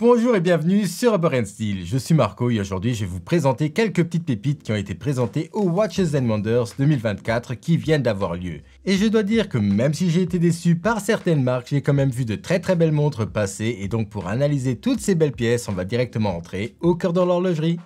Bonjour et bienvenue sur Rubber & Steel, je suis Marco et aujourd'hui je vais vous présenter quelques petites pépites qui ont été présentées au Watches & Wonders 2024 qui viennent d'avoir lieu. Et je dois dire que même si j'ai été déçu par certaines marques, j'ai quand même vu de très belles montres passer et donc pour analyser toutes ces belles pièces, on va directement entrer au cœur de l'horlogerie.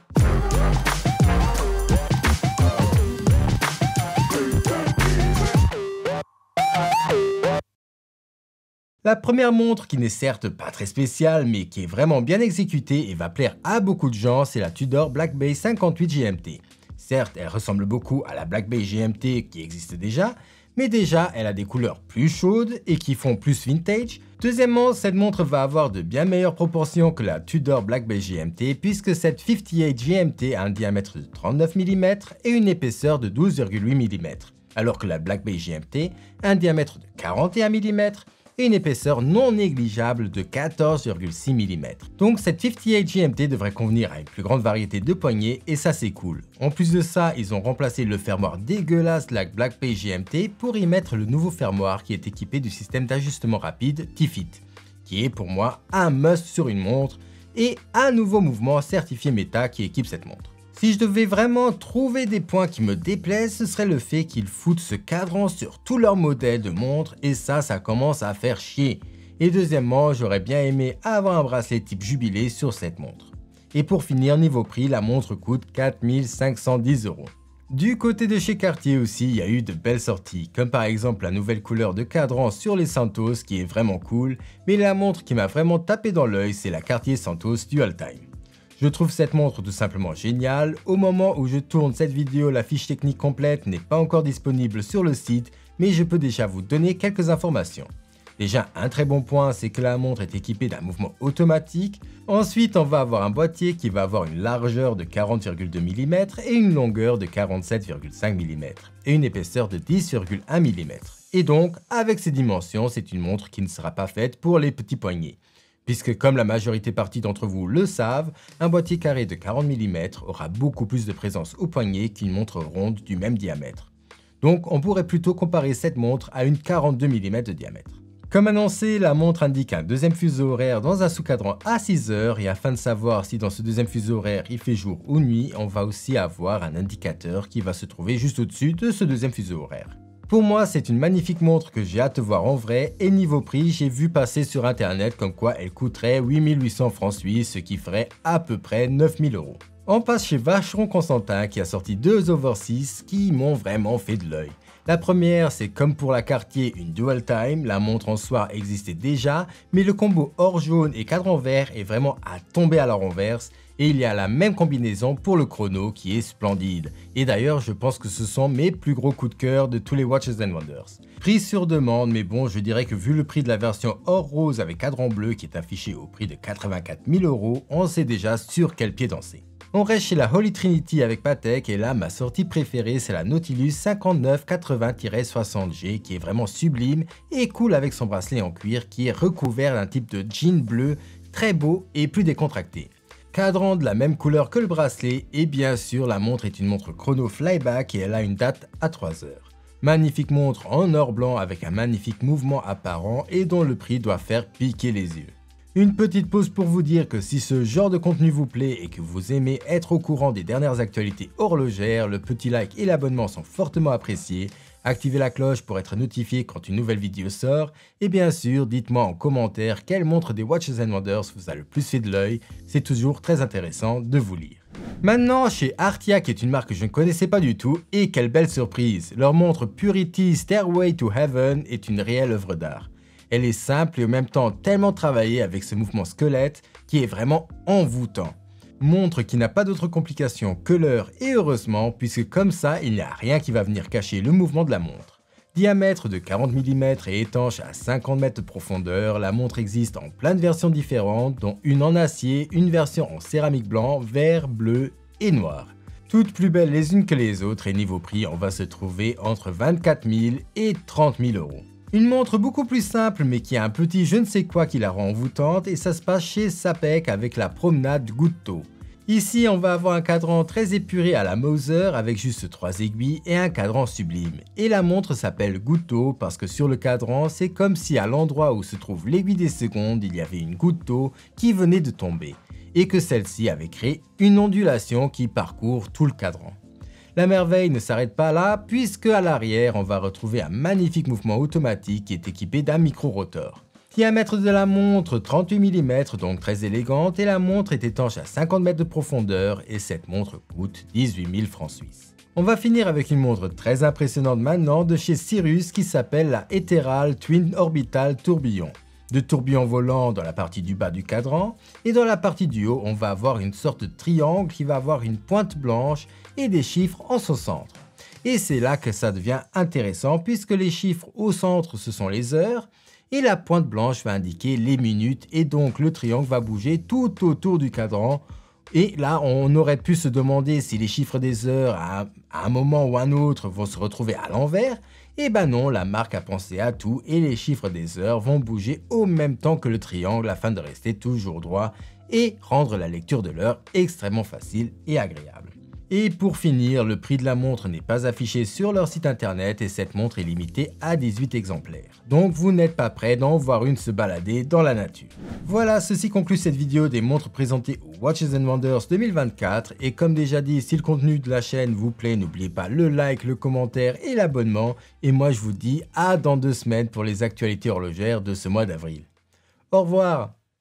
La première montre qui n'est certes pas très spéciale mais qui est vraiment bien exécutée et va plaire à beaucoup de gens, c'est la Tudor Black Bay 58 GMT. Certes, elle ressemble beaucoup à la Black Bay GMT qui existe déjà, mais déjà elle a des couleurs plus chaudes et qui font plus vintage. Deuxièmement, cette montre va avoir de bien meilleures proportions que la Tudor Black Bay GMT puisque cette 58 GMT a un diamètre de 39 mm et une épaisseur de 12,8 mm, alors que la Black Bay GMT a un diamètre de 41 mm et une épaisseur non négligeable de 14,6 mm. Donc cette 58 GMT devrait convenir à une plus grande variété de poignées et ça c'est cool. En plus de ça, ils ont remplacé le fermoir dégueulasse de la Black Bay GMT pour y mettre le nouveau fermoir qui est équipé du système d'ajustement rapide T-Fit, qui est pour moi un must sur une montre et un nouveau mouvement certifié Meta qui équipe cette montre. Si je devais vraiment trouver des points qui me déplaisent, ce serait le fait qu'ils foutent ce cadran sur tous leurs modèles de montres et ça commence à faire chier. Et deuxièmement, j'aurais bien aimé avoir un bracelet type jubilé sur cette montre. Et pour finir, niveau prix, la montre coûte 4 510 €. Du côté de chez Cartier aussi, il y a eu de belles sorties, comme par exemple la nouvelle couleur de cadran sur les Santos qui est vraiment cool, mais la montre qui m'a vraiment tapé dans l'œil, c'est la Cartier Santos Dual Time. Je trouve cette montre tout simplement géniale. Au moment où je tourne cette vidéo, la fiche technique complète n'est pas encore disponible sur le site, mais je peux déjà vous donner quelques informations. Déjà, un très bon point, c'est que la montre est équipée d'un mouvement automatique. Ensuite, on va avoir un boîtier qui va avoir une largeur de 40,2 mm et une longueur de 47,5 mm et une épaisseur de 10,1 mm. Et donc, avec ces dimensions, c'est une montre qui ne sera pas faite pour les petits poignets. Puisque comme la majorité partie d'entre vous le savent, un boîtier carré de 40 mm aura beaucoup plus de présence au poignet qu'une montre ronde du même diamètre. Donc on pourrait plutôt comparer cette montre à une 42 mm de diamètre. Comme annoncé, la montre indique un deuxième fuseau horaire dans un sous-cadran à 6 heures et afin de savoir si dans ce deuxième fuseau horaire il fait jour ou nuit, on va aussi avoir un indicateur qui va se trouver juste au-dessus de ce deuxième fuseau horaire. Pour moi, c'est une magnifique montre que j'ai hâte de voir en vrai et niveau prix, j'ai vu passer sur internet comme quoi elle coûterait 8 800 francs suisses, ce qui ferait à peu près 9 000 €. On passe chez Vacheron Constantin qui a sorti deux Over6 qui m'ont vraiment fait de l'œil. La première, c'est comme pour la Cartier une Dual Time, la montre en soi existait déjà, mais le combo or jaune et cadran vert est vraiment à tomber à la renverse. Et il y a la même combinaison pour le chrono qui est splendide. Et d'ailleurs, je pense que ce sont mes plus gros coups de cœur de tous les Watches & Wonders. Prix sur demande, mais bon, je dirais que vu le prix de la version or rose avec cadran bleu qui est affiché au prix de 84 000 €, on sait déjà sur quel pied danser. On reste chez la Holy Trinity avec Patek et là, ma sortie préférée, c'est la Nautilus 5980-60G qui est vraiment sublime et cool avec son bracelet en cuir qui est recouvert d'un type de jean bleu très beau et plus décontracté. Cadran de la même couleur que le bracelet et bien sûr la montre est une montre chrono flyback et elle a une date à 3 heures. Magnifique montre en or blanc avec un magnifique mouvement apparent et dont le prix doit faire piquer les yeux. Une petite pause pour vous dire que si ce genre de contenu vous plaît et que vous aimez être au courant des dernières actualités horlogères, le petit like et l'abonnement sont fortement appréciés. Activez la cloche pour être notifié quand une nouvelle vidéo sort. Et bien sûr, dites-moi en commentaire quelle montre des Watches & Wonders vous a le plus fait de l'œil. C'est toujours très intéressant de vous lire. Maintenant, chez Artia, qui est une marque que je ne connaissais pas du tout, et quelle belle surprise! Leur montre Purity Stairway to Heaven est une réelle œuvre d'art. Elle est simple et en même temps tellement travaillée avec ce mouvement squelette qui est vraiment envoûtant. Montre qui n'a pas d'autre complication que l'heure et heureusement puisque comme ça il n'y a rien qui va venir cacher le mouvement de la montre. Diamètre de 40 mm et étanche à 50 mètres de profondeur, la montre existe en plein de versions différentes dont une en acier, une version en céramique blanc, vert, bleu et noir. Toutes plus belles les unes que les autres et niveau prix on va se trouver entre 24 000 et 30 000 €. Une montre beaucoup plus simple mais qui a un petit je ne sais quoi qui la rend envoûtante et ça se passe chez Sapec avec la Promenade Gutto. Ici, on va avoir un cadran très épuré à la Mauser avec juste 3 aiguilles et un cadran sublime. Et la montre s'appelle goutte d'eau parce que sur le cadran, c'est comme si à l'endroit où se trouve l'aiguille des secondes, il y avait une goutte d'eau qui venait de tomber et que celle-ci avait créé une ondulation qui parcourt tout le cadran. La merveille ne s'arrête pas là puisque à l'arrière, on va retrouver un magnifique mouvement automatique qui est équipé d'un micro-rotor. Diamètre de la montre 38 mm, donc très élégante, et la montre est étanche à 50 mètres de profondeur et cette montre coûte 18 000 francs suisses. On va finir avec une montre très impressionnante maintenant de chez Sirius qui s'appelle la Ethereal Twin Orbital Tourbillon. De tourbillon volant dans la partie du bas du cadran et dans la partie du haut, on va avoir une sorte de triangle qui va avoir une pointe blanche et des chiffres en son centre. Et c'est là que ça devient intéressant puisque les chiffres au centre ce sont les heures et la pointe blanche va indiquer les minutes et donc le triangle va bouger tout autour du cadran. Et là, on aurait pu se demander si les chiffres des heures à un moment ou un autre vont se retrouver à l'envers. Et ben non, la marque a pensé à tout et les chiffres des heures vont bouger au même temps que le triangle afin de rester toujours droit et rendre la lecture de l'heure extrêmement facile et agréable. Et pour finir, le prix de la montre n'est pas affiché sur leur site internet et cette montre est limitée à 18 exemplaires. Donc vous n'êtes pas prêt d'en voir une se balader dans la nature. Voilà, ceci conclut cette vidéo des montres présentées au Watches and Wonders 2024 et comme déjà dit, si le contenu de la chaîne vous plaît, n'oubliez pas le like, le commentaire et l'abonnement. Et moi je vous dis à dans 2 semaines pour les actualités horlogères de ce mois d'avril. Au revoir!